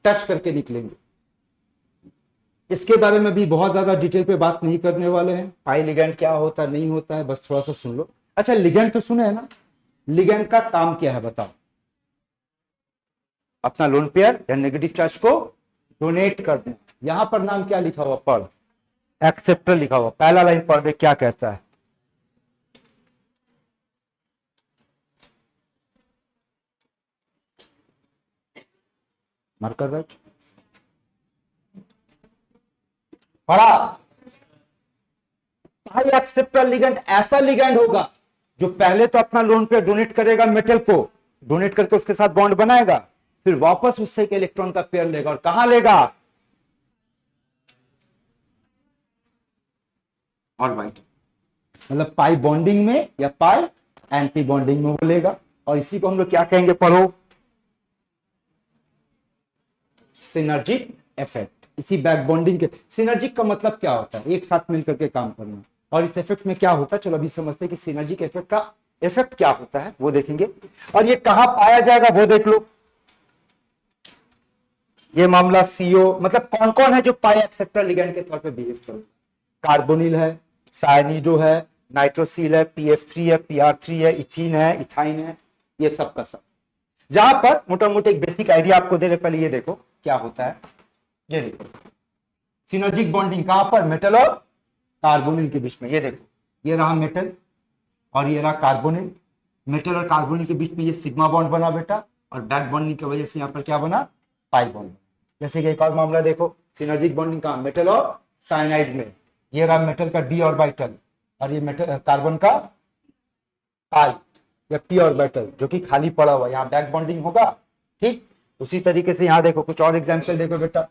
Touch करके निकलेंगे। इसके बारे में भी बहुत ज्यादा डिटेल पे बात नहीं करने वाले हैं, पाई लिगेंड क्या होता है नहीं होता है, बस थोड़ा सा सुन लो। अच्छा, लिगेंड तो सुने है ना, लिगेंड का काम क्या है बताओ? अपना लोन पेयर या नेगेटिव चार्ज को डोनेट कर दें। यहां पर नाम क्या लिखा हुआ, पढ़, एक्सेप्टर लिखा हुआ, पहला लाइन पढ़ दे क्या कहता है। मार्कर राइट, पढ़ा? पाई एक्सेप्टर लिगेंड ऐसा लिगेंड होगा जो पहले तो अपना लोन पेयर डोनेट करेगा, मेटल को डोनेट करके उसके साथ बॉन्ड बनाएगा, फिर वापस उससे एक इलेक्ट्रॉन का पेयर लेगा, और कहां लेगा? और वाइट, मतलब पाई बॉन्डिंग में या पाई एंटी बॉन्डिंग में वो लेगा, और इसी को हम लोग क्या कहेंगे, पढ़ो, सिनर्जिक इफेक्ट। इसी बैक बॉन्डिंग के, सिनर्जिक का मतलब क्या होता है, एक साथ मिलकर के काम करना, और इस इफेक्ट में क्या होता है, चलो अभी समझते हैं कि सिनर्जिक इफेक्ट का इफेक्ट क्या होता है, वो देखेंगे। और ये कहां पाया जाएगा वो देख लो। ये मामला सीओ, मतलब कौन कौन है जो पाई एक्सेप्टर लिगेंड के तौर पे बिहेव कर, कार्बोनिल है, साइनिडो है, नाइट्रोसिल है, PF3 है, PR3 है, इथीन है, इथाइन है, ये सब का सब। जहां पर मोटा मोटा एक बेसिक आइडिया आपको दे रहे, पहले ये देखो क्या होता है। ये देखो सिनर्जिक बॉन्डिंग कहां पर, मेटल और कार्बोनिल के बीच में। ये देखो, ये रहा मेटल और ये रहा कार्बोनिल, मेटल और कार्बोनिल के बीच में ये सिग्मा बॉन्ड बना बेटा, और बैक बॉन्डिंग की वजह से यहाँ पर क्या बना, पाई बॉन्ड। जैसे कि एक और मामला देखो, सिनर्जिक बॉन्डिंग कहां, मेटल और साइनाइड में। ये रहा मेटल का डी ऑर्बिटल और ये मेटल कार्बन का पाई या पी ऑर्बिटल जो कि खाली पड़ा हुआ, यहाँ बैक बॉन्डिंग होगा। ठीक उसी तरीके से यहाँ देखो कुछ और एग्जांपल देखो बेटा,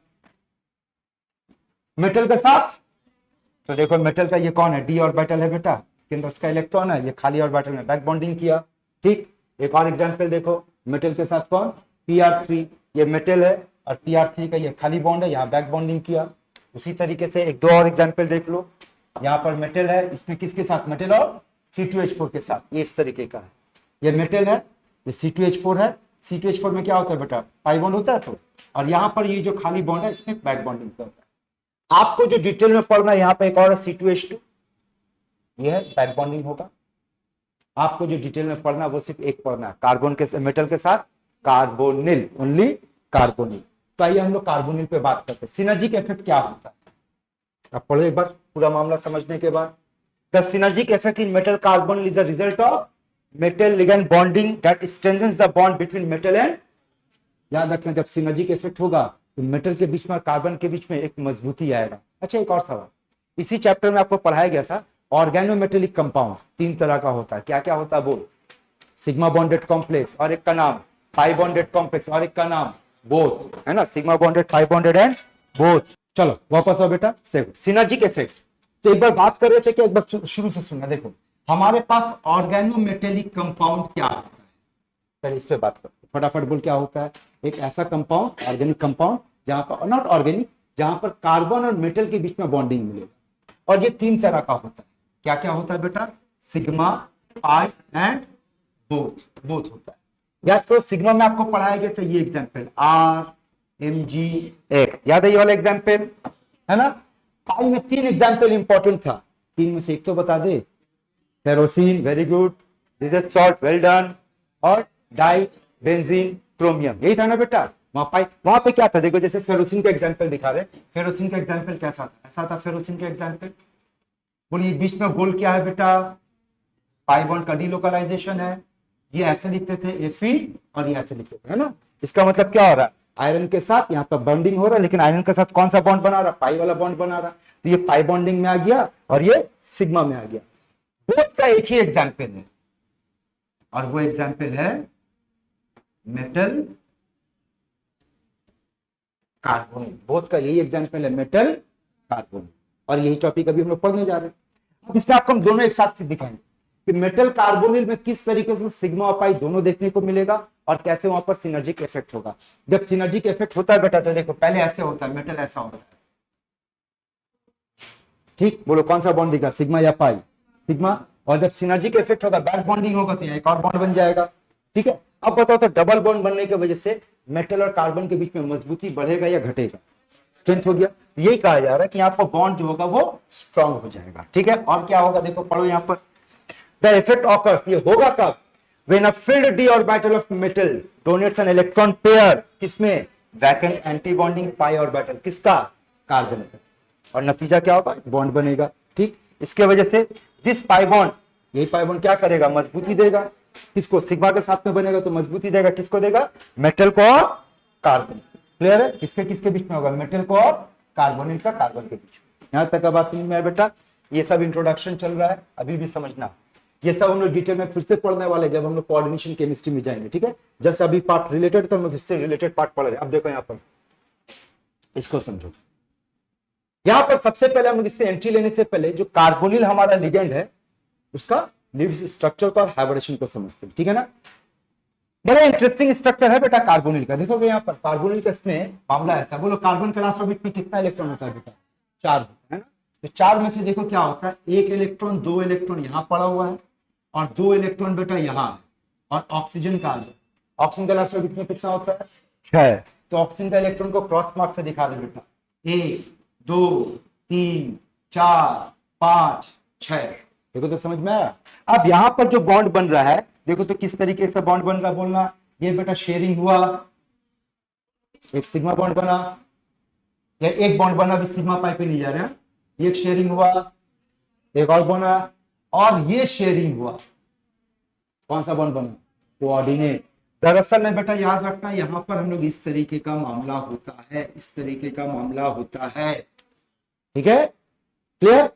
मेटल के साथ, तो देखो मेटल का ये कौन है, डी ऑर्बिटल है बेटा, इसके अंदर उसका इलेक्ट्रॉन है, ये खाली ऑर्बिटल में बैक बॉन्डिंग किया। ठीक, एक और एग्जांपल देखो, मेटल के साथ कौन, PR3, ये मेटल है और PR3 का ये खाली बॉन्ड है, यहाँ बैक बॉन्डिंग किया। उसी तरीके से एक दो और एग्जांपल देख लो, यहाँ पर मेटल है, इसमें किसके साथ, मेटल और C2H4 के साथ, ये इस तरीके का है। ये मेटल है, ये C2H4 है, C2H4 में क्या होता है बेटा, पाई बॉन्ड होता है, तो और यहाँ पर ये जो खाली बॉन्ड है इसमें बैक बॉन्डिंग होता है। आपको जो डिटेल में पढ़ना है, यहाँ पे एक और C2H2, ये है बैक बॉन्डिंग होगा। आपको जो डिटेल में पढ़ना है वो सिर्फ एक पढ़ना है, कार्बन के मेटल के साथ कार्बोनिल, ओनली कार्बोनिल। तो आइए हम लोग कार्बोनिल पे बात करते हैं, सिनर्जिक इफेक्ट क्या होता है। अब पढ़ो एक बार पूरा मामला समझने के बाद। The synergic effect in metal carbonyl is the result of metal ligand bonding that strengthens the bond between metal and, याद रखना जब सिनर्जिक इफेक्ट होगा तो मेटल के बीच में और कार्बन के बीच में एक मजबूती आएगा। अच्छा, एक और सवाल, इसी चैप्टर में आपको पढ़ाया गया था, ऑर्गेनोमेटेलिक कंपाउंड 3 तरह का होता है, क्या क्या होता है बोल, सिग्मा बॉन्डेड कॉम्प्लेक्स और एक का नाम पाई बॉन्डेड कॉम्प्लेक्स और एक का नाम बोथ, है ना, sigma bonded, pi bonded and both. चलो वापस आओ बेटा, सिनर्जिक इफेक्ट। तो एक बार बात कर रहे थे कि एक बार शुरू से सुनना, देखो हमारे पास ऑर्गेनोमेटेलिक कंपाउंड क्या होता है, पहले इस पे बात करो फटाफट, बोल क्या होता है। एक ऐसा कंपाउंड, ऑर्गेनिक कंपाउंड, जहां पर नॉट ऑर्गेनिक, जहां पर कार्बन और मेटल के बीच में बॉन्डिंग मिलेगा, और ये 3 तरह का होता है। क्या क्या होता है बेटा, sigma, pi and both, both होता है। याद करो सिग्मा में आपको पढ़ाया गया था ये एग्जांपल RMgX, याद है ये वाला एग्जांपल, है ना। पाई में 3 एग्जांपल इंपॉर्टेंट था, 3 में से एक तो बता दे, ferrocene, very good, reserve salt, well done, और डाई बेंजीन क्रोमियम, यही था ना बेटा। वहां पे क्या था, देखो जैसे फेरोसिन का एग्जांपल दिखा रहे, फेरोसिन का एग्जांपल कैसा था, ऐसा था फेरोसिन का एग्जांपल, बोलिए बीच में गोल क्या है बेटा, पाई बॉन्ड का डीलोकलाइजेशन है, ये ऐसे लिखते थे Fe और ये ऐसे लिखते थे, है ना। इसका मतलब क्या हो रहा है, आयरन के साथ यहाँ पर बॉन्डिंग हो रहा है, लेकिन आयरन के साथ कौन सा बॉन्ड बना रहा है, पाई वाला बॉन्ड बना रहा है, तो ये पाई बॉन्डिंग में आ गया और ये सिग्मा में आ गया। बोथ का एक ही एग्जाम्पल है, और वो एग्जाम्पल है मेटल कार्बोनिल, बोथ का यही एग्जाम्पल है, मेटल कार्बोनिल, और यही टॉपिक अभी हम लोग पढ़ने जा रहे हैं। अब इसमें आपको हम दोनों एक साथ दिखाएंगे कि मेटल कार्बोनिल में किस तरीके से सिग्मा और पाई दोनों देखने को मिलेगा और कैसे वहां पर सिनर्जिक इफेक्ट होगा। जब सिनर्जिक इफेक्ट होता है बेटा, तो देखो पहले ऐसे होता है, मेटल ऐसा होता है, ठीक, बोलो कौन सा बॉन्ड दिखा, सिग्मा या पाई, सिग्मा, और जब सिनर्जिक इफेक्ट होगा, बैक बॉन्डिंग होगा, तो एक और बॉन्ड बन जाएगा, ठीक है। अब बताओ तो डबल बॉन्ड बनने की वजह से मेटल और कार्बन के बीच में मजबूती बढ़ेगा या घटेगा? स्ट्रेंथ हो गया। यही कहा जा रहा है कि यहाँ पर बॉन्ड जो होगा वो स्ट्रांग हो जाएगा। ठीक है, और क्या होगा देखो, पढ़ो यहाँ पर, द इफेक्ट ऑकर्स, ये होगा कब? When a filled d orbital of metal donates an electron pair, किसमें? Vacant antibonding pi orbital, किसका? कार्बन का। और नतीजा क्या होगा? बॉन्ड बनेगा। ठीक, इसके वजह से दिस पाई बॉन्ड, यही पाई बॉन्ड क्या करेगा? मजबूती देगा। किसको? सिग्मा के साथ में बनेगा तो मजबूती देगा। किसको देगा? मेटल को और कार्बन। क्लियर है? किसके किसके बीच में होगा? मेटल को और कार्बोनिल का कार्बन के बीच में। यहां तक अब बात समझ में आया बेटा? ये सब इंट्रोडक्शन चल रहा है, अभी भी समझना। ये सब हम लोग डिटेल में फिर से पढ़ने वाले जब हम लोग कोऑर्डिनेशन केमिस्ट्री में जाएंगे। ठीक है, जस्ट अभी पार्ट रिलेटेड तो हम लोग इससे रिलेटेड पार्ट पढ़ रहे हैं। अब देखो यहाँ पर, इसको समझो। यहां पर सबसे पहले हम लोग इससे एंट्री लेने से पहले जो कार्बोनिल हमारा लिगेंड है उसका लिव्स स्ट्रक्चर को और हाइब्रिडेशन को समझते हैं। ठीक है ना? बड़ा इंटरेस्टिंग स्ट्रक्चर है बेटा कार्बोनिल का। देखोगे यहाँ पर कार्बोनिल का इसमें मामला ऐसा, बोलो कार्बन के लास्ट ऑर्बिट में कितना इलेक्ट्रॉन होता है बेटा? 4 होता है ना। तो 4 में से देखो क्या होता है, 1 इलेक्ट्रॉन 2 इलेक्ट्रॉन यहाँ पड़ा हुआ है और 2 इलेक्ट्रॉन बेटा यहाँ है। और ऑक्सीजन का आ जाए, ऑक्सीजन का लास्ट ऑर्बिट में कितना होता है? 6। तो ऑक्सीजन का इलेक्ट्रॉन को क्रॉस मार्क से दिखा दे बेटा, 1 2 3 4 5 6। देखो तो समझ में आया? अब यहां पर जो बॉन्ड बन रहा है देखो तो किस तरीके से बॉन्ड बन रहा है, बोलना। ये बेटा शेयरिंग हुआ, एक सिग्मा बॉन्ड बना, या एक बॉन्ड बना, अभी सिग्मा पाई पे नहीं जा रहा है, एक शेयरिंग हुआ, एक और बना, और ये शेयरिंग हुआ। कौन सा बॉन्ड बना? कोऑर्डिनेट। दरअसल में बेटा याद रखना, यहां पर हम लोग इस तरीके का मामला होता है, इस तरीके का मामला होता है। ठीक है, क्लियर?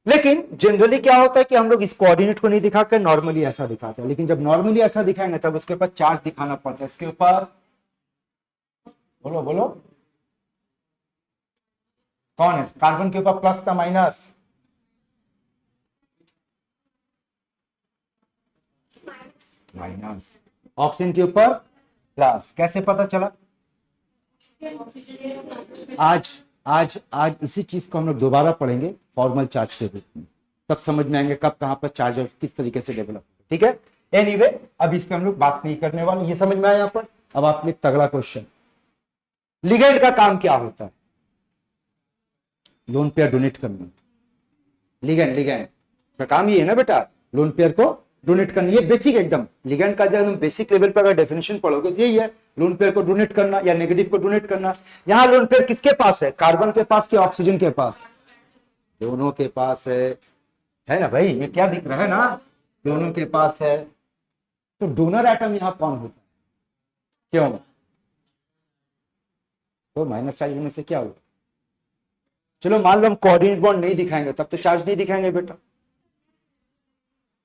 लेकिन जनरली क्या होता है कि हम लोग इस कोऑर्डिनेट को नहीं दिखाकर नॉर्मली ऐसा दिखाते हैं, लेकिन जब नॉर्मली ऐसा दिखाएंगे तब उसके ऊपर चार्ज दिखाना पड़ता है। इसके ऊपर बोलो बोलो, कौन है? कार्बन के ऊपर प्लस था माइनस? माइनस। ऑक्सीजन के ऊपर प्लस। कैसे पता चला? आज इसी चीज को हम लोग दोबारा पढ़ेंगे फॉर्मल चार्ज के रूप में, तब समझ में आएंगे कब कहां पर चार्ज किस तरीके से डेवलप। ठीक है, एनीवे अब इस पे हम लोग बात नहीं करने वाले, ये समझ में आया यहाँ पर। अब आप एक तगड़ा क्वेश्चन, लिगेंड का काम क्या होता है? लोन पेयर डोनेट करना। लिगेंड का काम ये है ना बेटा, लोन पेयर को डोनेट करना। ये बेसिक एकदम लिगेंड का जब बेसिक लेवल पर अगर डेफिनेशन पढ़ोगे तो यही है, लोन पेयर को डोनेट करना या नेगेटिव को डोनेट करना। यहां लोन पेयर किसके पास है? कार्बन के पास कि ऑक्सीजन के पास? दोनों के पास है ना भाई? ये क्या दिख रहा है ना, दोनों के पास है। तो डोनर एटम यहां कौन होता है? क्यों? तो माइनस चार्ज होने से क्या होगा? चलो मान लो हम कोऑर्डिनेट बॉन्ड नहीं दिखाएंगे तब तो चार्ज नहीं दिखाएंगे बेटा।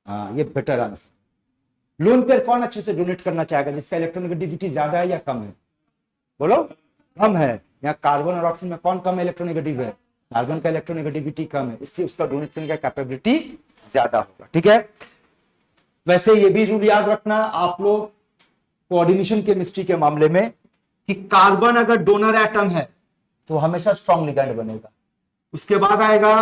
हाँ, ये बेटर आंसर। लोन पेयर कौन अच्छे से डोनेट करना चाहेगा? जिसका इलेक्ट्रोनेगेटिविटी ज्यादा है या कम है? बोलो, कम है। यहाँ कार्बन और ऑक्सीजन में कौन कम इलेक्ट्रोनेगेटिव है? कार्बन का इलेक्ट्रोनेगेटिविटी कम है, इसलिए उसका डोनेट करने का कैपेबिलिटी ज्यादा होगा। ठीक है, वैसे ये भी रूल याद रखना आप लोग कोऑर्डिनेशन केमिस्ट्री के मामले में कि कार्बन अगर डोनर एटम है तो हमेशा स्ट्रॉन्ग लिगेंड बनेगा। उसके बाद आएगा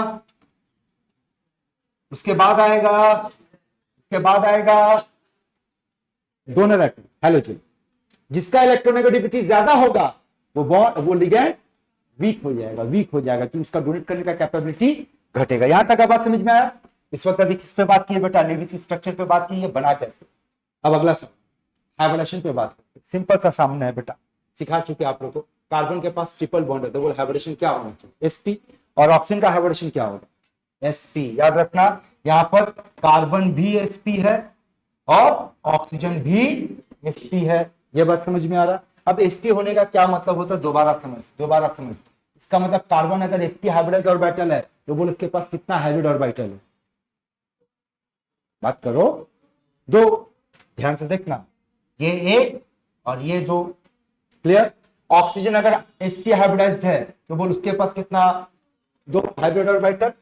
डोनर एटम हैलोजन, जिसका इलेक्ट्रोनेगेटिविटी ज्यादा होगा वो लिगेंड वीक हो जाएगा कि उसका डोनेट करने का कैपेबिलिटी घटेगा। यहां तक बात समझ में आया? इस वक्त अभी किस पे बात की है बेटा? लिविस स्ट्रक्चर पे बात की है, बना कैसे। अब अगला सब हाइब्रिडेशन पे बात करते हैं। सिंपल सा सामने है बेटा, सिखा चुके आप लोगों को। कार्बन के पास ट्रिपल बॉन्ड है तो वो हाइब्रिडेशन क्या होना चाहिए? sp। और ऑक्सीजन का हाइब्रिडेशन क्या होगा? sp। याद रखना यहां पर कार्बन भी sp है और ऑक्सीजन भी sp है। ये बात समझ में आ रहा? अब sp होने का क्या मतलब होता है? दोबारा समझ। इसका मतलब कार्बन अगर sp हाइब्रिड ऑर्बिटल है तो बोल उसके पास कितना हाइब्रिड ऑर्बिटल है? बात करो। 2। ध्यान से देखना, ये 1 और ये 2। क्लियर? ऑक्सीजन अगर sp हाइब्रिडाइज्ड है तो बोल उसके पास कितना? 2 हाइब्रिड ऑर्बिटल।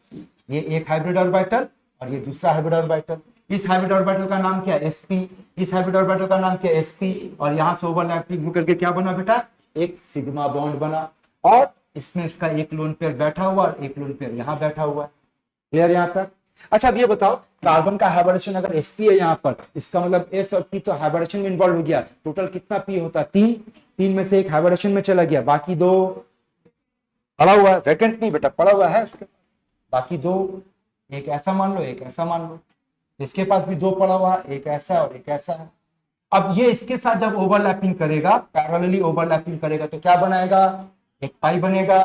ये एक हाइब्रिड ऑर्बिटल और ये दूसरा हाइब्रिड ऑर्बिटल। इस हाइब्रिड ऑर्बिटल का नाम क्या है? sp। इस हाइब्रिड ऑर्बिटल का नाम क्या है? sp। और यहां से ओवरलैपिंग होकर के क्या बना बेटा? एक सिग्मा बॉन्ड बना, और इसमें इसका एक लोन पेयर बैठा हुआ और एक लोन पेयर यहां बैठा हुआ है। क्लियर यहां तक? अच्छा अब ये बताओ, कार्बन का हाइब्रिडेशन अगर sp है यहाँ पर, इसका मतलब s और p तो हाइब्रिडेशन में इन्वॉल्व हो गया, टोटल कितना p होता है? 3। 3 में से एक हाइब्रिडेशन में चला गया, बाकी 2 पड़ा हुआ है, वैकेंट नहीं बेटा, पड़ा हुआ है उसके, बाकी 2, एक ऐसा मान लो, एक ऐसा मान लो, इसके पास भी 2 पड़ा हुआ है, एक ऐसा और एक ऐसा है। अब ये इसके साथ जब ओवरलैपिंग करेगा, पैरेलली ओवरलैपिंग करेगा तो क्या बनाएगा? एक पाई बनेगा।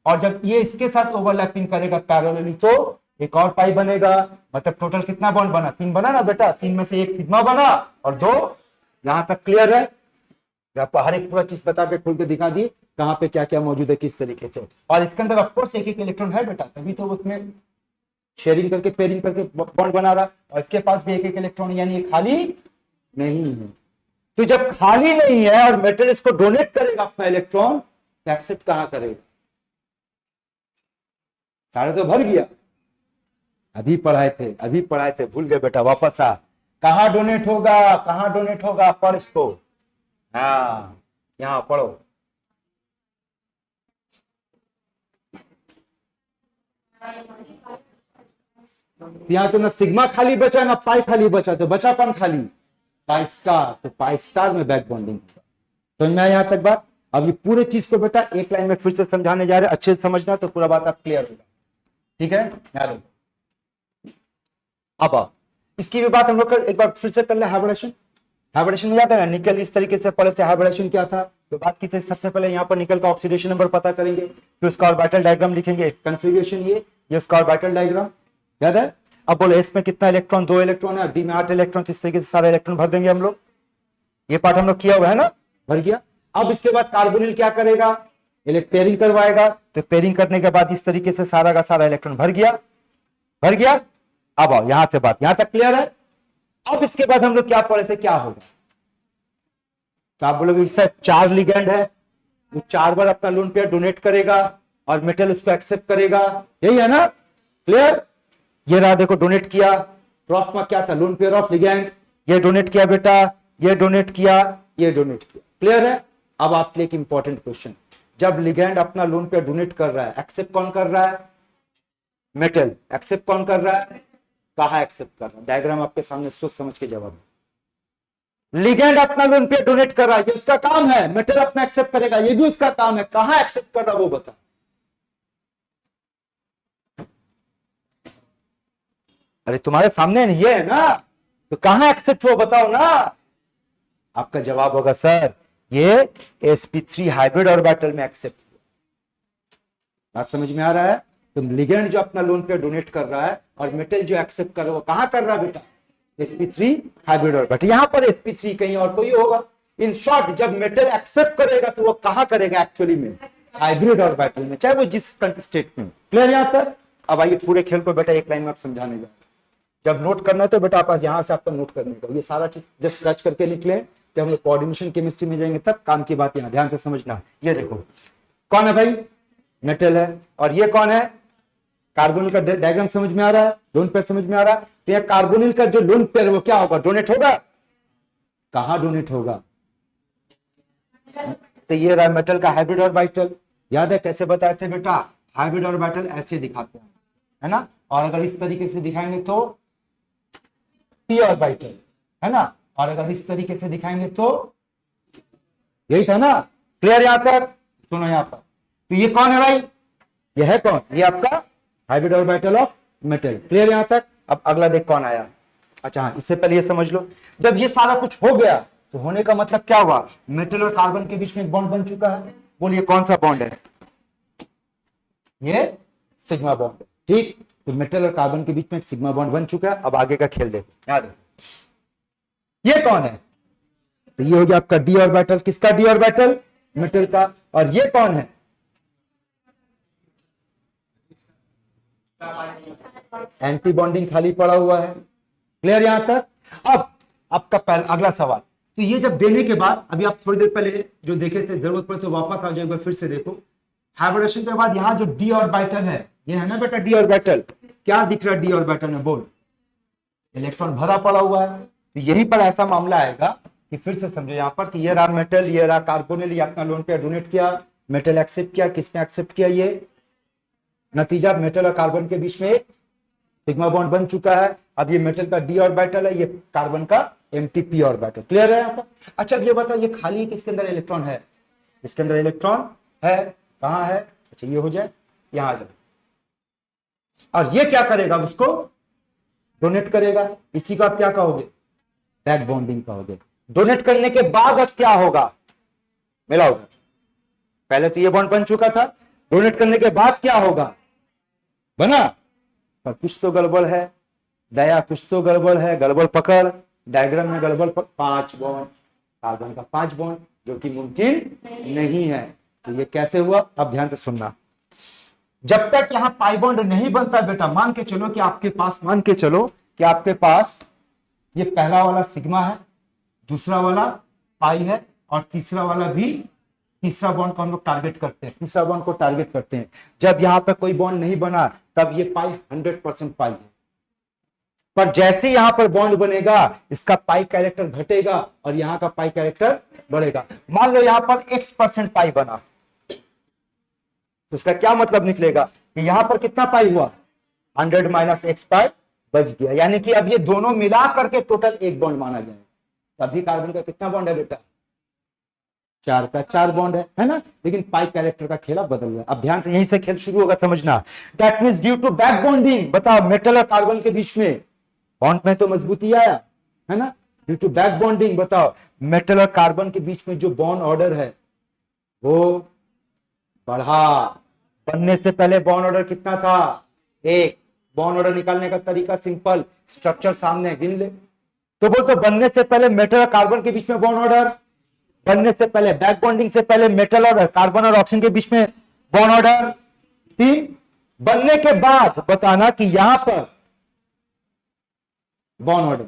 और जब ये इसके साथ ओवरलैपिंग करेगा पैरेलली तो एक और पाई बनेगा। मतलब टोटल कितना बॉन्ड बना? 3 बना ना बेटा, 3 में से एक सिग्मा बना और 2, यहां तक क्लियर है? आपको हर एक पूरा चीज बता के खोल के दिखा दी कहां पे क्या क्या मौजूद है किस तरीके से। और इसके अंदर ऑफकोर्स एक एक इलेक्ट्रॉन है बेटा, तभी तो उसमें शेयरिंग करके पेयरिंग करके बॉन्ड बना रहा, और इसके पास भी एक एक इलेक्ट्रॉन, यानी ये खाली नहीं है। तो जब खाली नहीं है और मेटल इसको डोनेट करेगा अपना इलेक्ट्रॉन, तो एक्सेप्ट कहां करेगा? सारे तो भर गया, अभी पढ़ाए थे भूल गए बेटा, वापस आ। कहां डोनेट होगा? कहां डोनेट होगा? पढ़ इसको, हाँ यहां पढ़ो। यहाँ तो ना सिग्मा खाली बचा ना पाई खाली बचा, तो बचा कौन खाली? Pi star. तो पाई स्टार में बैक बॉन्डिंग होगा। तो मैं यहाँ तक बात, अब ये पूरे चीज को बेटा एक लाइन में फिर से समझाने जा रहे हैं, अच्छे से समझना तो पूरा बात आप क्लियर होगा, ठीक है? याद अब इसकी भी बात हम लोग एक बार फिर से कर ले। हाइब्रिडेशन, हाइब्रिडेशन में याद है ना, निकल इस तरीके से पढ़े थे, हाइब्रिडेशन क्या था तो बात की थी। सबसे पहले यहाँ पर निकल का ऑक्सीडेशन नंबर पता करेंगे, फिर उसका ऑर्बिटल डायग्राम लिखेंगे, कन्फिग्रेशन ये उसका ऑर्बिटल डायग्राम याद है। अब बोलो एस में कितना इलेक्ट्रॉन? 2 इलेक्ट्रॉन है, डी में 8 इलेक्ट्रॉन, किस तरीके से सारे इलेक्ट्रॉन भर देंगे हम लोग, ये पार्ट हम लोग किया हुआ है ना, भर गया। अब इसके बाद कार्बोनिल क्या करेगा? पेयरिंग करवाएगा, तो पेयरिंग करने के बाद इस तरीके से सारा का सारा इलेक्ट्रॉन भर गया, भर गया। अब आओ यहां से बात, यहां तक क्लियर है? अब इसके बाद हम लोग क्या पढ़े थे, क्या होगा? तो आप बोलोगे सर 4 लिगेंड है, वो 4 बार अपना लोन पेयर डोनेट करेगा और मेटल उसको एक्सेप्ट करेगा, यही है ना? क्लियर? ये रहा देखो, डोनेट किया, क्रॉस में क्या था? लोन पेयर ऑफ लिगेंड, ये डोनेट किया बेटा, ये डोनेट किया, ये डोनेट किया, क्लियर है? अब आपके लिए एक इंपॉर्टेंट क्वेश्चन, जब लिगेंड अपना लोन पेयर डोनेट कर रहा है, एक्सेप्ट कौन कर रहा है? मेटल। एक्सेप्ट कौन कर रहा है? कहा एक्सेप्ट कर रहा है? डायग्राम आपके सामने, सोच समझ के जवाब। लिगेंड अपना लोन पेयर डोनेट कर रहा है, ये उसका काम है, मेटल अपना एक्सेप्ट करेगा, ये भी उसका काम है, कहां एक्सेप्ट कर रहा है वो बता। अरे तुम्हारे सामने ये है ना, तो कहां एक्सेप्ट वो बताओ ना। आपका जवाब होगा सर ये sp3 हाइब्रिड ऑर्बिटल में एक्सेप्ट। बात समझ में आ रहा है? तो लिगेंड जो अपना लोन पेयर डोनेट कर रहा है और मेटल जो एक्सेप्ट कर रहा है वो कहां कर रहा है बेटा? sp3 hybrid orbital. यहां पर sp3 कहीं और कोई होगा। इन शॉर्ट, जब मेटल एक्सेप्ट करेगा तो वो कहां करेगा एक्चुअली में? हाइब्रिड ऑर्बिटल में, चाहे वो जिस स्टेट में। क्लियर यहां तक? अब आइए पूरे खेल को बेटा एक लाइन में आप समझाने जा, जब नोट करना है तो बेटा आप यहां से आपको नोट करने का, ये सारा चीज जस्ट टच करके निकले, जब हम लोग कोऑर्डिनेशन केमिस्ट्री में जाएंगे तब काम की बात यहां ध्यान से समझना। ये देखो कौन है भाई? मेटल है, और ये कौन है? कार्बोनिल का डायग्राम समझ में आ रहा है, लोन पेयर समझ में आ रहा है। तो ये कार्बोनिल का जो लोन पेयर वो क्या होगा? डोनेट होगा। कहां डोनेट होगा? तो ये रहा मेटल का हाइब्रिड ऑर्बिटल। याद है कैसे बताए थे बेटा? हाइब्रिड ऑर्बिटल ऐसे दिखाते हैं, है ना? और अगर इस तरीके से दिखाएंगे तो पी ऑर्बिटल, है ना? और अगर इस तरीके से दिखाएंगे तो यही था ना? क्लियर यहां तक? सुनो यहां पर, तो ये कौन है भाई? ये है कौन? ये आपका hybrid orbital of metal. Clear यहां तक? अब अगला देख कौन आया। अच्छा हाँ, इससे पहले ये समझ लो, जब ये सारा कुछ हो गया तो होने का मतलब क्या हुआ? मेटल और कार्बन के बीच में एक बॉन्ड बन चुका है। बोलिए कौन सा बॉन्ड है? ये सिग्मा बॉन्ड है, ठीक? तो मेटल और कार्बन के बीच में एक सिग्मा बॉन्ड बन चुका है। अब आगे का खेल देखो, याद है ये कौन है? तो ये हो गया आपका डी ऑर्बिटल। किसका डी ऑर्बिटल? मेटल का। और ये कौन है? एंटी बॉन्डिंग खाली पड़ा हुआ है। क्लियर यहां तक? अब आपका पहला अगला सवाल, तो ये जब देने के बाद, अभी आप थोड़ी देर पहले जो देखे थे, जरूरत पड़े तो वापस आ जाए, एक बार फिर से देखो। हाइब्रिडेशन के बाद यहां जो डी ऑर्बिटल है, ये है ना बेटा डी ऑर्बिटल, क्या दिख रहा है डी ऑर्बिटल में? बोल, इलेक्ट्रॉन भरा पड़ा हुआ है। तो यहीं पर ऐसा मामला आएगा कि फिर से समझो यहां पर कि ये रहा मेटल, ये रहा कार्बोनिल, ये अपना लोन पेयर डोनेट किया, मेटल एक्सेप्ट किया, किसमें एक्सेप्ट किया? ये नतीजा मेटल और कार्बन के बीच में सिग्मा बॉन्ड बन चुका है। अब ये मेटल का डी ऑर्बिटल है, ये कार्बन का एम्प्टी पी ऑर्बिटल। क्लियर है यहाँ पर? अच्छा अब ये बताओ, ये खाली है कि इसके अंदर इलेक्ट्रॉन है? इसके अंदर इलेक्ट्रॉन है। कहाँ है? अच्छा ये हो जाए, यहां आ जाए, और ये क्या करेगा? उसको डोनेट करेगा। इसी को आप क्या कहोगे? बैक बॉन्डिंग कहोगे। डोनेट करने के बाद अब क्या होगा? मिलाओ, पहले तो ये बॉन्ड बन चुका था, डोनेट करने के बाद क्या होगा? बना, पर कुछ तो गड़बड़ है दया, कुछ तो गड़बड़ है। गड़बड़ पकड़, डायग्राम में गड़बड़ 5 बॉन्ड, कार्बन का 5 बॉन्ड, जो कि मुमकिन नहीं है। तो ये कैसे हुआ? अब ध्यान से सुनना। जब तक यहां पाई बॉन्ड नहीं बनता बेटा, मान के चलो कि आपके पास ये पहला वाला सिग्मा है, दूसरा वाला पाई है, और तीसरा वाला भी, तीसरा बॉन्ड को हम लोग टारगेट करते हैं, तीसरा बॉन्ड को टारगेट करते हैं। जब यहां पर कोई बॉन्ड नहीं बना तब ये पाई 100% पाई है। पर जैसे यहां पर बॉन्ड बनेगा, इसका पाई कैरेक्टर घटेगा और यहां का पाई कैरेक्टर बढ़ेगा। मान लो यहां पर x% पाई बना, तो इसका क्या मतलब निकलेगा कि यहां पर कितना पाई हुआ? 100 माइनस एक्स पाई बच गया। यानी कि अब ये दोनों मिला करके टोटल एक बॉन्ड माना जाए। तभी कार्बन का कितना बॉन्ड है बेटा? 4 का 4 बॉन्ड है ना? लेकिन पाई कैरेक्टर का खेला बदल गया। अब ध्यान से, यहीं से खेल शुरू होगा, समझना। That means due to back bonding, बताओ मेटल और कार्बन के बीच में बॉन्ड में तो मजबूती आया है ना? ड्यू टू बैक बॉन्डिंग, बताओ मेटल और कार्बन के बीच में जो बॉन्ड ऑर्डर है वो बढ़ा। बनने से पहले बॉन्ड ऑर्डर कितना था? 1। बॉन्ड ऑर्डर निकालने का तरीका सिंपल, स्ट्रक्चर सामने गिन ले। तो बोलते बनने से पहले मेटल और कार्बन के बीच में बॉन्ड ऑर्डर, बनने से पहले बैक बॉन्डिंग से पहले मेटल और कार्बन और ऑक्सीजन के बीच में बॉन्ड ऑर्डर 3। बनने के बाद बताना कि यहां पर बॉन्ड ऑर्डर,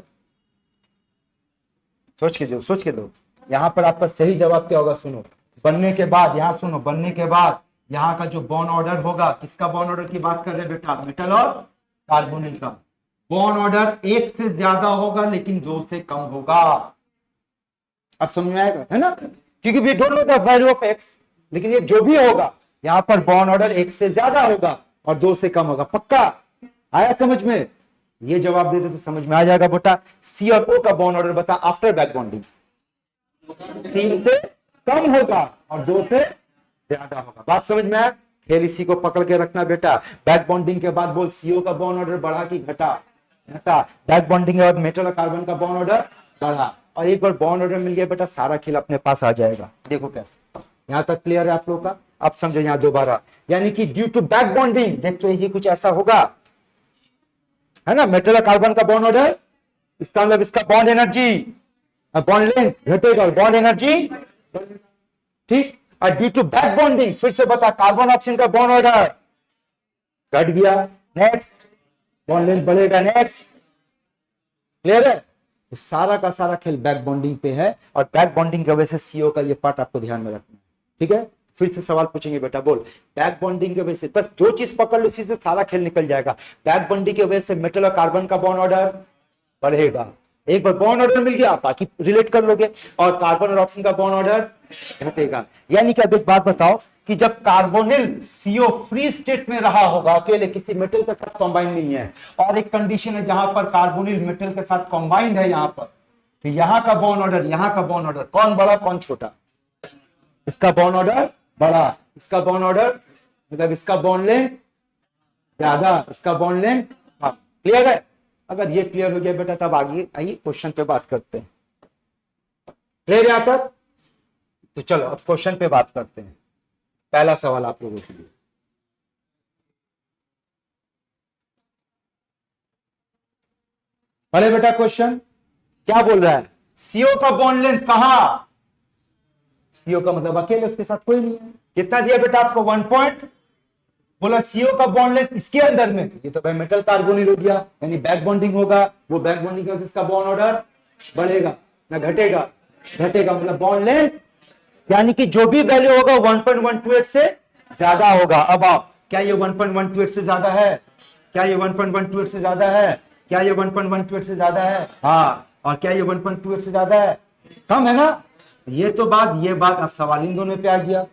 सोच के दो यहां पर आपका सही जवाब क्या होगा? सुनो, बनने के बाद, यहां सुनो, बनने के बाद यहां का जो बॉन्ड ऑर्डर होगा, किसका बॉन्ड ऑर्डर की बात कर रहे हैं बेटा? मेटल और कार्बोनिल का। बॉन्ड ऑर्डर 1 से ज्यादा होगा लेकिन 2 से कम होगा। अब समझ में आएगा है ना? क्योंकि we don't know the value of x, लेकिन ये जो भी होगा यहां पर बॉन्ड ऑर्डर 1 से ज्यादा होगा और 2 से कम होगा। पक्का आया समझ में? ये जवाब दे दे तो समझ में आ जाएगा बेटा। सी और ओ का बॉन्ड ऑर्डर बता आफ्टर बैक बॉन्डिंग, 3 से कम होगा और 2 से ज्यादा होगा। बात समझ में आया? खेल इसी को पकड़ के रखना बेटा। बैक बॉन्डिंग के बाद बोल सीओ का बॉन्ड ऑर्डर बढ़ा कि घटा? घटा। बैक बॉन्डिंग के बाद मेटल और कार्बन का बॉन्ड ऑर्डर बढ़ा। और एक बार बॉन्ड ऑर्डर मिल गया बेटा, सारा खेल अपने पास आ जाएगा। देखो कैसे, यहां तक क्लियर है आप लोगों का? अब समझो यहां दोबारा, यानी कि ड्यू टू बैक बॉन्डिंग, देख तो ये कुछ ऐसा होगा है ना? मेटल और कार्बन का बॉन्ड ऑर्डर, इसका मतलब इसका बॉन्ड एनर्जी, बॉन्ड लेंथ घटेगा और बॉन्ड एनर्जी, ठीक। और ड्यू टू बैक बॉन्डिंग, फिर से बता, कार्बन ऑक्सीजन का बॉन्ड ऑर्डर घट गया, नेक्स्ट बॉन्ड लेंथ बढ़ेगा, नेक्स्ट। क्लियर है? तो सारा का सारा खेल बैक बॉन्डिंग पे है, और बैक बॉन्डिंग की वजह से सीओ का ये पार्ट आपको ध्यान में रखना है। ठीक है? फिर से सवाल पूछेंगे बेटा, बोल। बैक बॉन्डिंग की वजह से, बस 2 चीज पकड़ लो, इसी से सारा खेल निकल जाएगा। बैक बॉन्डिंग की वजह से मेटल और कार्बन का बॉन्ड ऑर्डर बढ़ेगा। एक बार बॉन्ड ऑर्डर मिल गया, बाकी रिलेट कर लोगे, और कार्बन और ऑक्सीजन का बॉन्ड ऑर्डर घटेगा। यानी कि अब एक बात बताओ कि जब कार्बोनिल सीओ फ्री स्टेट में रहा होगा, अकेले किसी मेटल के साथ कंबाइन नहीं है, और एक कंडीशन है जहां पर कार्बोनिल मेटल के साथ कंबाइंड है यहां पर, तो यहां का बॉन्ड ऑर्डर, यहां का बॉन्ड ऑर्डर कौन बड़ा कौन छोटा? इसका बॉन्ड ऑर्डर बड़ा, इसका बॉन्ड ऑर्डर मतलब इसका बॉन्ड लेंथ ज्यादा, इसका बॉन्ड लेंथ। हाँ, क्लियर है? अगर ये क्लियर हो गया बेटा, तब आगे आइए क्वेश्चन पे बात करते हैं। क्लियर यहां तक? तो चलो अब क्वेश्चन पे बात करते हैं। पहला सवाल आप लोगों के लिए, अरे बेटा क्वेश्चन क्या बोल रहा है? सीओ का बॉन्ड लेंथ कहां? सीओ का मतलब अकेले, उसके साथ कोई नहीं है। कितना दिया बेटा आपको? 1 पॉइंट। बोला सीओ का बॉन्ड लेंथ इसके अंदर में, ये तो भाई मेटल कार्बोनिल हो गया, यानी बैक बॉन्डिंग होगा। वो बैक बॉन्डिंग की वजह से इसका बॉन्ड ऑर्डर बढ़ेगा ना घटेगा? घटेगा, मतलब बॉन्ड लेंथ, यानी कि जो भी वैल्यू होगा 1.128 से ज्यादा होगा। अब आओ, क्या ये 1.128 से ज्यादा है? क्या ये 1.128 से ज्यादा है? क्या ये 1.128 से ज्यादा है? हाँ। और क्या ये 1.28 से ज्यादा है? कम है ना? ये तो बात, ये बात अब सवाल इन दोनों पे आ गया।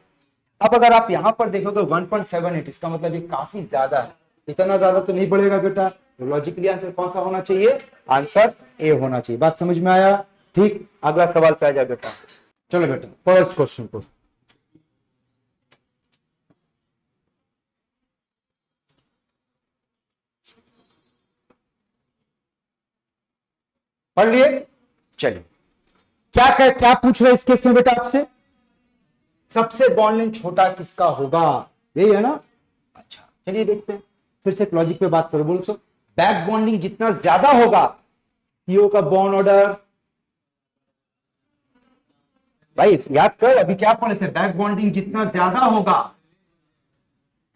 अब अगर आप यहां पर देखोगे 1.78, इसका मतलब ये काफी ज्यादा है। इतना ज्यादा तो नहीं बढ़ेगा बेटा, तो लॉजिकली आंसर कौन सा होना चाहिए? आंसर ए होना चाहिए। बात समझ में आया? ठीक, अगला सवाल पे आ जाए बेटा। चलो बेटा फर्स्ट क्वेश्चन को पढ़ लिए। चलिए क्या पूछ रहे इस केस में बेटा आपसे? सबसे बॉन्ड लेंथ छोटा किसका होगा, यही है ना? अच्छा चलिए देखते हैं, फिर से लॉजिक पे बात करो। बोलो तो बैक बॉन्डिंग जितना ज्यादा होगा सीओ का बॉन्ड ऑर्डर, भाई याद कर अभी क्या पढ़े थे, बैक बॉन्डिंग जितना ज्यादा होगा,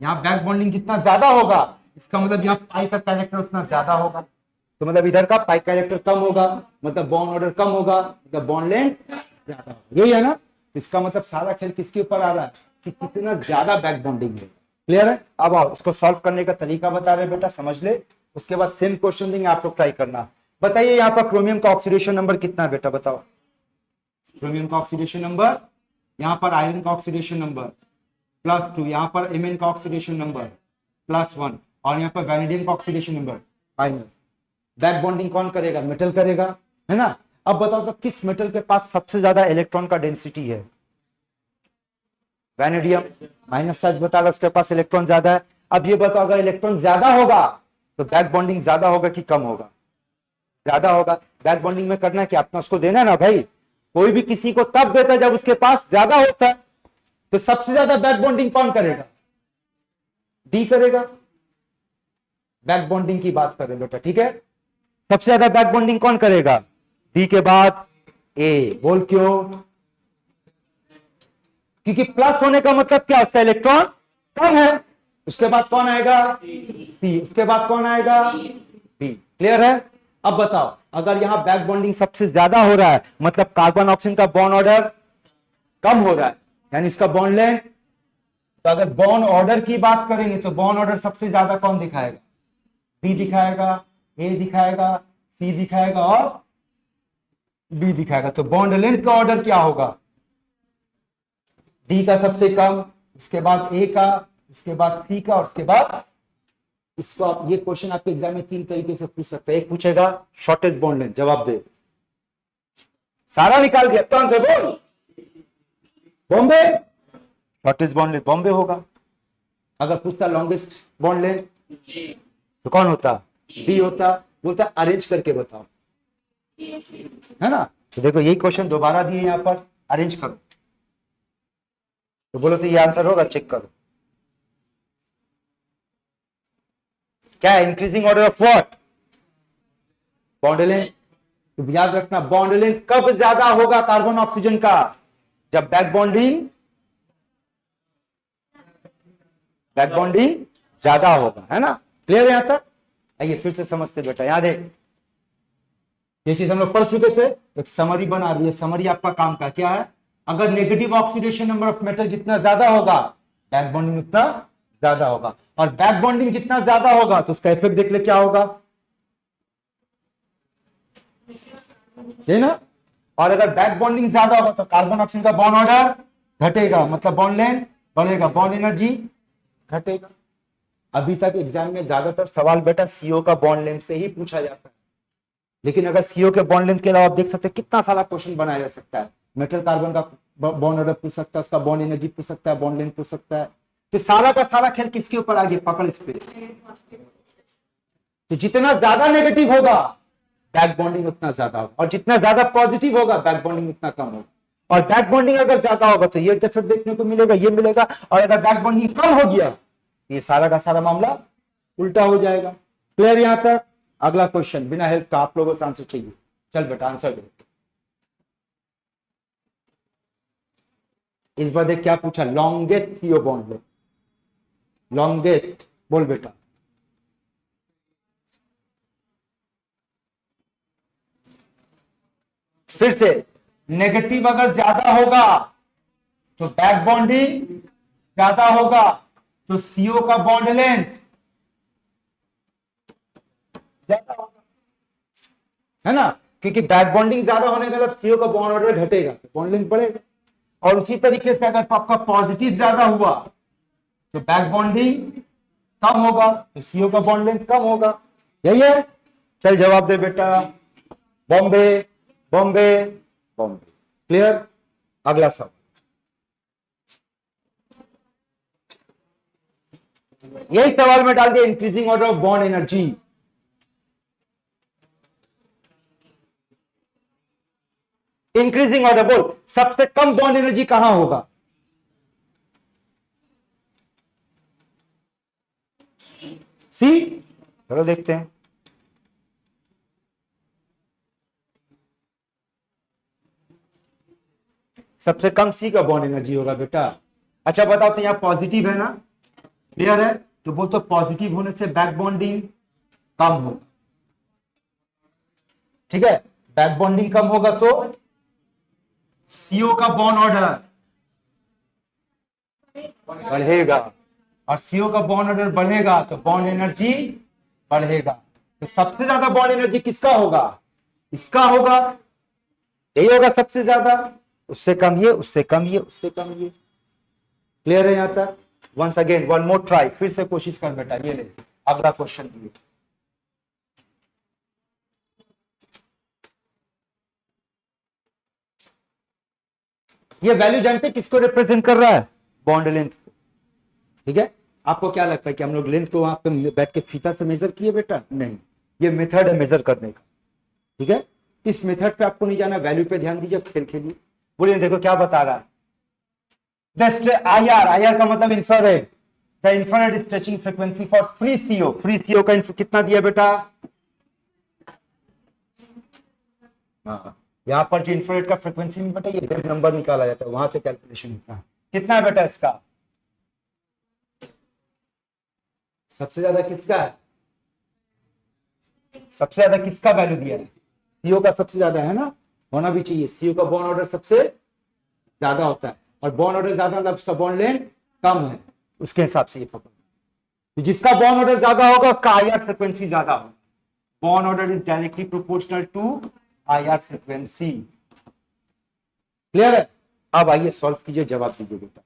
यहां बैक बॉन्डिंग जितना ज्यादा होगा इसका मतलब यहां पाई का कैरेक्टर उतना ज्यादा होगा, तो मतलब इधर का पाई कैरेक्टर कम होगा, मतलब बॉन्ड ऑर्डर कम होगा, मतलब बॉन्ड लेंथ ज्यादा होगा, यही है ना? इसका मतलब सारा खेल किसके ऊपर आ रहा है कि कितना ज्यादा बैक बॉन्डिंग है। क्लियर है? अब आओ उसको सॉल्व करने का तरीका बता रहे बेटा, समझ ले। उसके बाद सेम क्वेश्चन देंगे, आप लोग ट्राई करना। बताइए यहाँ पर क्रोमियम का ऑक्सीडेशन नंबर कितना है बेटा, बताओ। क्रोमियम का ऑक्सीडेशन नंबर, यहाँ पर आयरन का ऑक्सीडेशन नंबर +2, यहाँ पर एमएन का ऑक्सीडेशन नंबर +1 और यहाँ पर वैनेडियम का ऑक्सीडेशन नंबर -। बैक बॉन्डिंग कौन करेगा? मेटल करेगा, है ना? अब बताओ तो किस मेटल के पास सबसे ज्यादा इलेक्ट्रॉन का डेंसिटी है? वैनेडियम, माइनस चार्ज बता रहा उसके पास इलेक्ट्रॉन ज्यादा है। अब ये बताओ अगर इलेक्ट्रॉन ज्यादा होगा तो बैक बॉन्डिंग ज्यादा होगा कि कम होगा? ज्यादा होगा। बैक बॉन्डिंग में करना क्या, अपना उसको देना ना भाई। कोई भी किसी को तब देता है जब उसके पास ज्यादा होता है, तो सबसे ज्यादा बैक बॉन्डिंग कौन करेगा? डी करेगा। बैक बॉन्डिंग की बात करें बेटा, ठीक है? सबसे ज्यादा बैक बॉन्डिंग कौन करेगा? डी के बाद ए। बोल क्यों? क्योंकि प्लस होने का मतलब क्या, उसका इलेक्ट्रॉन कम है। उसके बाद कौन आएगा? सी। उसके बाद कौन आएगा? बी। क्लियर है? अब बताओ अगर यहां बैक बॉन्डिंग सबसे ज्यादा हो रहा है मतलब कार्बन ऑक्सीजन का बॉन्ड ऑर्डर कम हो रहा है, यानी इसका बॉन्ड लेंथ, तो अगर बॉन्ड ऑर्डर की बात करेंगे तो बॉन्ड ऑर्डर सबसे ज्यादा कौन दिखाएगा? बी दिखाएगा, ए दिखाएगा, सी दिखाएगा और बी दिखाएगा। तो बॉन्ड लेंथ का ऑर्डर क्या होगा? डी का सबसे कम, उसके बाद ए का, उसके बाद सी का और उसके बाद इसको। आप ये क्वेश्चन आपके एग्जाम में 3 तरीके से पूछ सकते हैं। एक पूछेगा शॉर्टेस्ट बॉन्ड लेंथ, जवाब दे। सारा निकाल दिया तो आंसर बोल। Bombay, shortest bond length Bombay होगा। अगर पूछता लॉन्गेस्ट बॉन्ड लेंथ तो कौन होता? डी होता। बोलता अरेंज करके बताओ, है ना? तो देखो यही क्वेश्चन दोबारा दिए यहां पर, अरेंज करो। तो बोलो तो ये आंसर होगा, चेक करो क्या है? Increasing order of what? Bond length. तो याद रखना बॉन्ड लेंथ कब ज्यादा होगा कार्बन ऑक्सीजन का? जब बैक बॉन्डिंग ज्यादा होगा, है ना? क्लियर है यहां तक? आइए फिर से समझते बेटा, याद है ये चीज हम लोग पढ़ चुके थे। एक समरी बना रही है, समरी आपका काम का क्या है? अगर negative oxidation number of metal जितना ज्यादा होगा बैक बॉन्डिंग उतना ज्यादा होगा, और बैक बॉन्डिंग जितना ज्यादा होगा तो उसका इफेक्ट देख ले क्या होगा, है ना? और अगर बैक बॉन्डिंग ज्यादा होगा तो कार्बन ऑक्सीजन का बॉन्ड ऑर्डर घटेगा, मतलब बॉन्ड लेंथ बढ़ेगा, बॉन्ड एनर्जी घटेगा। अभी तक एग्जाम में ज्यादातर सवाल बेटा सीओ का बॉन्ड लेंथ से ही पूछा जाता है, लेकिन अगर सीओ के बॉन्ड लेंथ के अलावा आप देख सकते हैं कितना सारा क्वेश्चन बनाया जा सकता है। मेटल कार्बन का बॉन्ड ऑर्डर पूछ सकता है, उसका बॉन्ड एनर्जी पूछ सकता है, बॉन्ड लेंथ पूछ सकता है। तो सारा का सारा खेल किसके ऊपर आ गया? पकड़ इस पे। तो जितना ज्यादा नेगेटिव होगा बैक बॉन्डिंग उतना ज्यादा होगा, और जितना ज्यादा पॉजिटिव होगा बैक बॉन्डिंग उतना कम होगा। और बैक बॉन्डिंग अगर ज्यादा होगा तो ये इफेक्ट देखने को मिलेगा, ये मिलेगा। और अगर बैक बॉन्डिंग कम हो गया ये सारा का सारा मामला उल्टा हो जाएगा। क्लियर यहां तक? अगला क्वेश्चन बिना हेल्प का आप लोगों से आंसर चाहिए। चल बेटा आंसर दे। इस बार देख क्या पूछा, लॉन्गेस्ट सीओ बॉन्ड ले। लॉन्गेस्ट बोल बेटा। फिर से नेगेटिव अगर ज्यादा होगा तो बैक बॉन्डिंग ज्यादा होगा, तो सीओ का बॉन्ड लेंथ ज्यादा होगा, है ना? क्योंकि बैक बॉन्डिंग ज्यादा होने का मतलब सीओ का बॉन्ड ऑर्डर घटेगा, बॉन्ड लेंथ बढ़ेगा। और उसी तरीके से अगर आपका पॉजिटिव ज्यादा हुआ तो बैक बॉन्डिंग कम होगा, तो सीओ का बॉन्ड लेंथ कम होगा। यही है। चल जवाब दे बेटा, बॉम्बे बॉम्बे बॉम्बे। क्लियर। अगला सवाल, यही सवाल में डाल दिया, increasing order of bond energy. Increasing order बोल, सबसे कम बॉन्ड एनर्जी कहां होगा? सी। चलो देखते हैं। सबसे कम सी का बॉन्ड एनर्जी होगा बेटा। अच्छा बताओ, तो यहां पॉजिटिव है ना, क्लियर है, तो बोल तो पॉजिटिव होने से बैक बॉन्डिंग कम होगा। ठीक है, बैक बॉन्डिंग कम होगा तो सीओ का बॉन्ड ऑर्डर बढ़ेगा, और सीओ का बॉन्ड ऑर्डर बढ़ेगा तो बॉन्ड एनर्जी बढ़ेगा। तो सबसे ज्यादा बॉन्ड एनर्जी किसका होगा? इसका होगा, यही होगा सबसे ज्यादा। उससे कम ये, उससे कम ये, उससे कम ये। क्लियर है यहां तक? Once again one more try, फिर से कोशिश कर बेटा। ये ले अगला क्वेश्चन दिए, ये वैल्यू जानते किसको रिप्रेजेंट कर रहा है? Bond length. ठीक है, आपको क्या लगता है कि हम लोग लेंथ को वहां पे बैठ के फीता से मेजर किए बेटा? नहीं, ये मेथड है मेजर करने का। ठीक है, इस मेथड पे आपको नहीं जाना, वैल्यू पे ध्यान दीजिए, खेल खेलिए। बोलिए देखो क्या बता रहा है। IR, IR का मतलब infrared, the infrared stretching frequency for free CO. Free CO का कितना दिया बेटा? हाँ, यहां पर जो इंफ्रारेड का फ्रीक्वेंसी में बेटा ये नंबर निकाला जाता है, वहां से कैलकुलेशन होता है। कितना है बेटा इसका? सबसे ज्यादा किसका है? सबसे ज्यादा किसका वैल्यू दिया है? सीओ का सबसे ज्यादा है ना, होना भी चाहिए। सीओ का बॉन्ड ऑर्डर सबसे ज्यादा होता है, और बॉन्ड ऑर्डर ज्यादा मतलब उसका बॉन्ड लेंथ कम है, उसके हिसाब से ये पकड़। तो जिसका बॉन्ड ऑर्डर ज्यादा होगा उसका आईआर फ्रीक्वेंसी ज्यादा होगा। Bond order is directly proportional to IR frequency. Clear है? अब आइए सॉल्व कीजिए, जवाब दीजिए बेटा।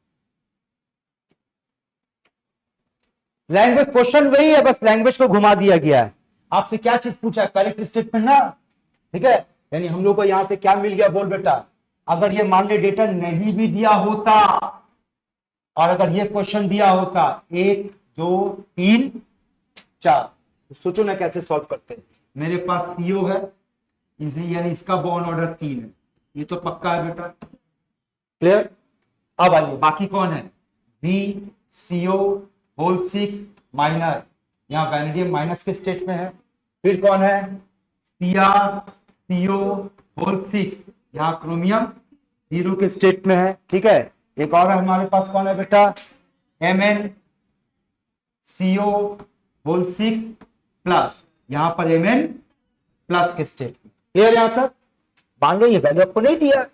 लैंग्वेज क्वेश्चन वही है, बस लैंग्वेज को घुमा दिया गया है। आपसे क्या चीज पूछा है? करेक्ट स्टेटमेंट ना। ठीक है, यानी हम लोग को यहां से क्या मिल गया? बोल बेटा, अगर ये मान ले डेटा नहीं भी दिया होता, और अगर ये क्वेश्चन दिया होता 1 2 3 4, तो सोचो ना कैसे सॉल्व करते हैं। मेरे पास सीओ है, इसे यानी इसका बॉन्ड ऑर्डर 3 है, ये तो पक्का है बेटा। क्लियर? अब आइए बाकी कौन है? बी सीओ होल 6 माइनस, यहां वैनेडियम माइनस के स्टेट में है। फिर कौन है? सीआर सीओ होल 6, यहां क्रोमियम 0 के स्टेट में है। ठीक है, एक और है हमारे पास, कौन है बेटा? Mn CO होल 6 प्लस, यहां पर Mn प्लस के स्टेट में। क्लियर यहां तक? मान लो ये वैल्यू आपको नहीं दिया,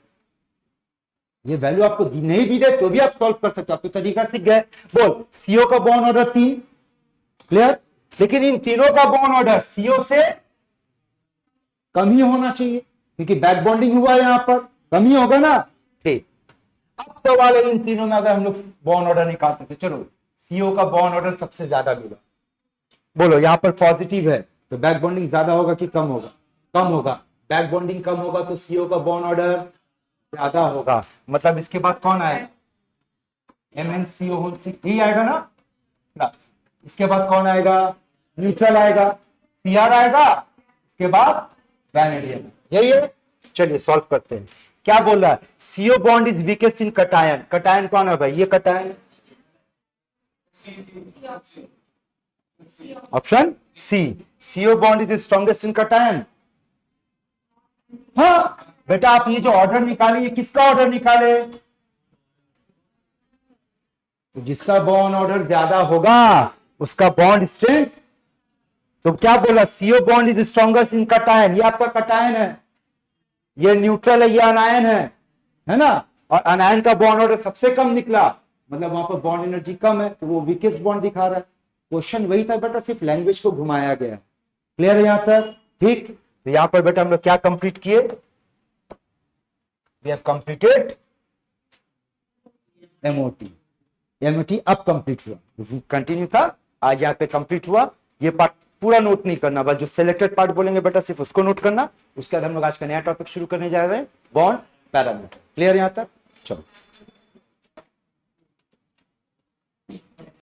ये वैल्यू आपको नहीं भी दे तो भी आप सॉल्व कर सकते हो, आपको तरीका सीख गए। बोल, CO का बॉन्ड ऑर्डर 3। क्लियर? लेकिन इन तीनों का बॉन्ड ऑर्डर CO से कम ही होना चाहिए, क्योंकि बैक बॉन्डिंग हुआ है, यहां पर कम ही होगा ना। ठीक, अब सवाल है इन तीनों में अगर हम लोग बॉन्ड ऑर्डर निकालते थे, चलो सीओ का बॉन्ड ऑर्डर सबसे ज्यादा मिला। बोलो, यहां पर पॉजिटिव है तो बैक बॉन्डिंग ज्यादा होगा कि कम होगा? कम होगा। बैक बॉन्डिंग कम होगा तो सीओ का बॉन्ड ऑर्डर ज्यादा होगा। मतलब इसके बाद कौन आएगा? MnCO होल 6 ही आएगा ना, प्लस इसके बाद कौन आएगा? न्यूट्रल आएगा, Cr आएगा, इसके बाद वैनेडियम। यही है। चलिए सॉल्व करते हैं। क्या बोल रहा है? CO bond is weakest in cation. Cation कौन है भाई? ये cation, option C. CO bond is strongest in cation. हाँ बेटा, आप ये जो ऑर्डर निकाले, ये किसका ऑर्डर निकाले? तो जिसका बॉन्ड ऑर्डर ज्यादा होगा उसका बॉन्ड स्ट्रेंथ। तो क्या बोला? CO bond is strongest in cation. ये आपका कटायन है, ये न्यूट्रल है, ये अनायन है ना। और अनायन का बॉन्ड ऑर्डर सबसे कम निकला, मतलब वहां पर बॉन्ड एनर्जी कम है, तो वो वीकेस्ट बॉन्ड दिखा रहा है। क्वेश्चन वही था बेटा, सिर्फ लैंग्वेज को घुमाया गया। क्लियर है यहां तक? ठीक, तो यहां पर बेटा हम लोग क्या कंप्लीट किए? वी हैव कंप्लीटेड एमओटी अब कंप्लीट हुआ। कंटिन्यू था, आज यहाँ पे कंप्लीट हुआ। ये पार्ट पूरा नोट नहीं करना, बस जो सिलेक्टेड पार्ट बोलेंगे बेटा सिर्फ उसको नोट करना। उसके बाद हम लोग आज का नया टॉपिक शुरू करने जा रहे हैं, बॉन्ड पैरामीटर। क्लियर यहां तक? चलो।